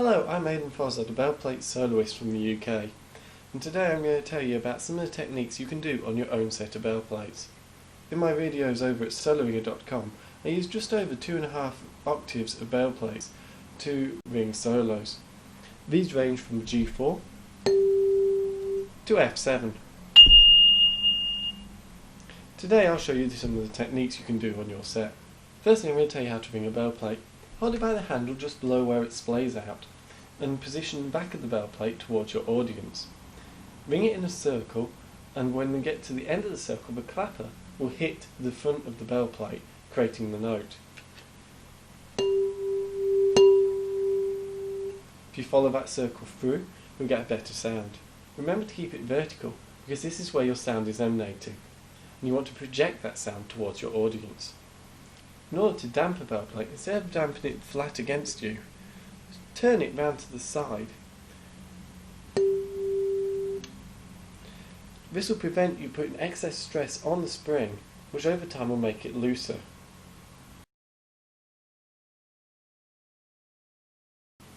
Hello, I'm Aidan Fozard, a Belleplate soloist from the UK, and today I'm going to tell you about some of the techniques you can do on your own set of Belleplates. In my videos over at soloinger.com, I use just over 2.5 octaves of Belleplates to ring solos. These range from G4 to F7. Today I'll show you some of the techniques you can do on your set. Firstly, I'm going to tell you how to ring a Belleplate. Hold it by the handle just below where it splays out, and position the back of the Belleplate towards your audience. Ring it in a circle, and when we get to the end of the circle, the clapper will hit the front of the Belleplate, creating the note. If you follow that circle through, you'll get a better sound. Remember to keep it vertical, because this is where your sound is emanating, and you want to project that sound towards your audience. In order to damp a Belleplate, instead of damping it flat against you, turn it round to the side. This will prevent you putting excess stress on the spring, which over time will make it looser.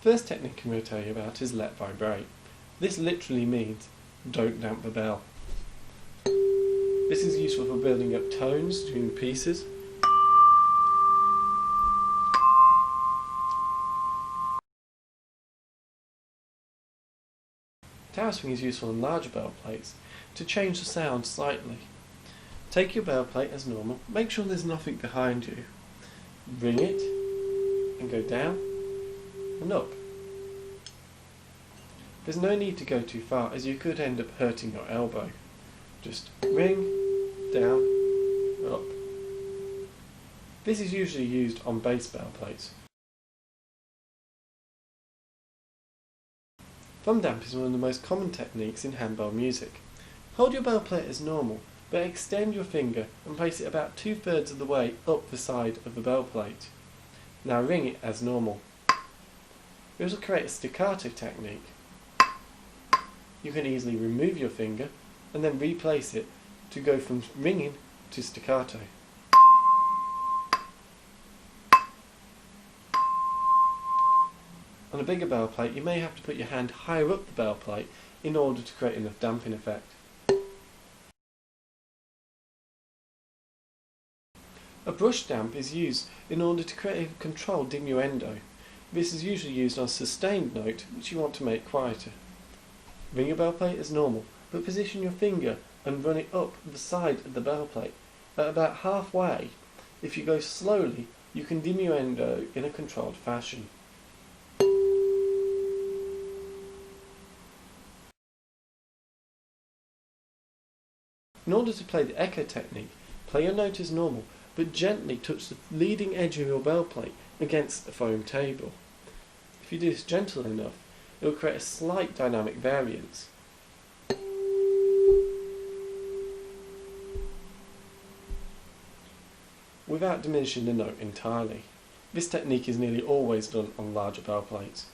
First technique I'm going to tell you about is let vibrate. This literally means don't damp the bell. This is useful for building up tones during pieces. Tower swing is useful in larger Belleplates to change the sound slightly. Take your Belleplate as normal, make sure there's nothing behind you, ring it, and go down and up. There's no need to go too far, as you could end up hurting your elbow. Just ring, down, up. This is usually used on bass Belleplates. Thumb damp is one of the most common techniques in handbell music. Hold your Belleplate as normal, but extend your finger and place it about 2/3 of the way up the side of the Belleplate. Now ring it as normal. This will create a staccato technique. You can easily remove your finger and then replace it to go from ringing to staccato. On a bigger Belleplate, you may have to put your hand higher up the Belleplate in order to create enough damping effect. A brush damp is used in order to create a controlled diminuendo. This is usually used on a sustained note which you want to make quieter. Ring your Belleplate as normal, but position your finger and run it up the side of the Belleplate. At about halfway, if you go slowly, you can diminuendo in a controlled fashion. In order to play the echo technique, play your note as normal, but gently touch the leading edge of your Belleplate against the foam table. If you do this gentle enough, it will create a slight dynamic variance. Without diminishing the note entirely. This technique is nearly always done on larger Belleplates.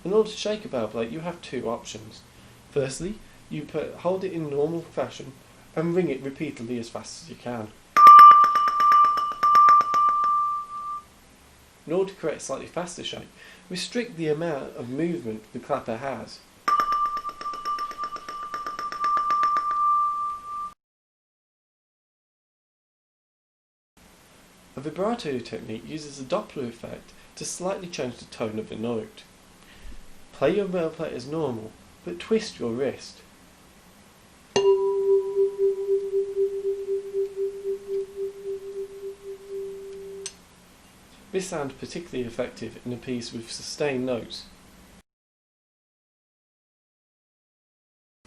In order to shake a Belleplate, you have two options. Firstly, you hold it in normal fashion and ring it repeatedly as fast as you can. In order to create a slightly faster shake, restrict the amount of movement the clapper has. A vibrato technique uses a Doppler effect to slightly change the tone of the note. Play your Belleplate as normal, but twist your wrist. This sounds particularly effective in a piece with sustained notes.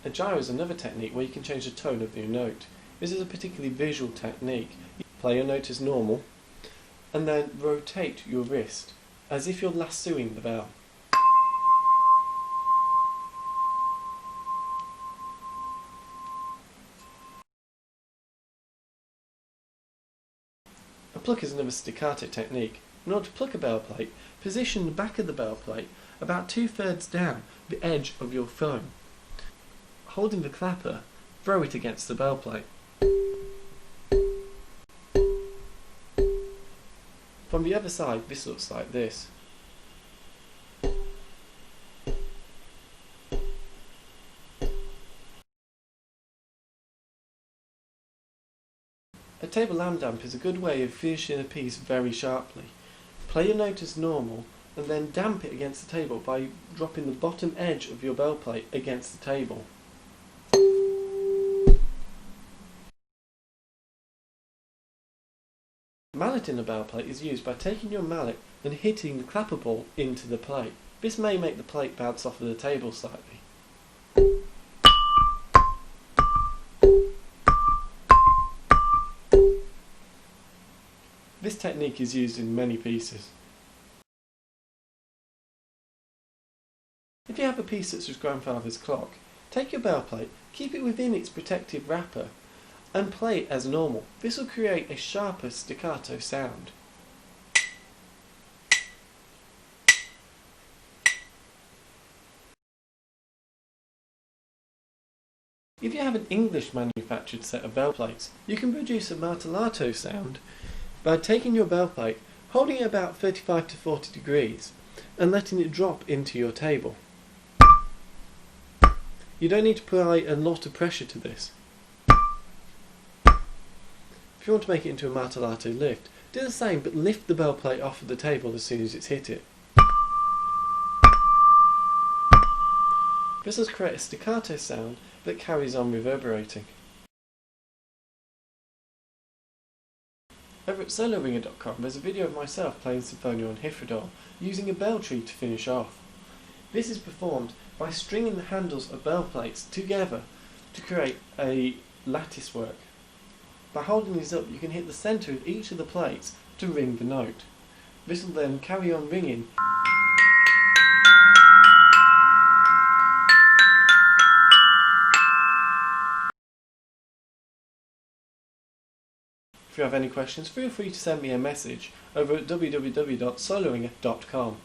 A gyro is another technique where you can change the tone of your note. This is a particularly visual technique. You play your note as normal, and then rotate your wrist, as if you're lassoing the bell. A pluck is another staccato technique. In order to pluck a Belleplate, position the back of the Belleplate about 2/3 down the edge of your thumb. Holding the clapper, throw it against the Belleplate. From the other side, this looks like this. A table lamp damp is a good way of finishing a piece very sharply. Play your note as normal and then damp it against the table by dropping the bottom edge of your bell plate against the table. Mallet in a bell plate is used by taking your mallet and hitting the clapper ball into the plate. This may make the plate bounce off of the table slightly. This technique is used in many pieces. If you have a piece such as grandfather's clock, take your bell plate, keep it within its protective wrapper, and play it as normal. This will create a sharper staccato sound. If you have an English manufactured set of bell plates, you can produce a martellato sound by taking your bell plate, holding it about 35 to 40 degrees, and letting it drop into your table. You don't need to apply a lot of pressure to this. If you want to make it into a martellato lift, do the same but lift the bell plate off of the table as soon as it's hit it. This will create a staccato sound that carries on reverberating. Over at soloringer.com there's a video of myself playing Symphonia on Hyfrydol, using a bell tree to finish off. This is performed by stringing the handles of bell plates together to create a lattice work. By holding these up, you can hit the centre of each of the plates to ring the note. This will then carry on ringing If you have any questions, feel free to send me a message over at www.soloringer.com.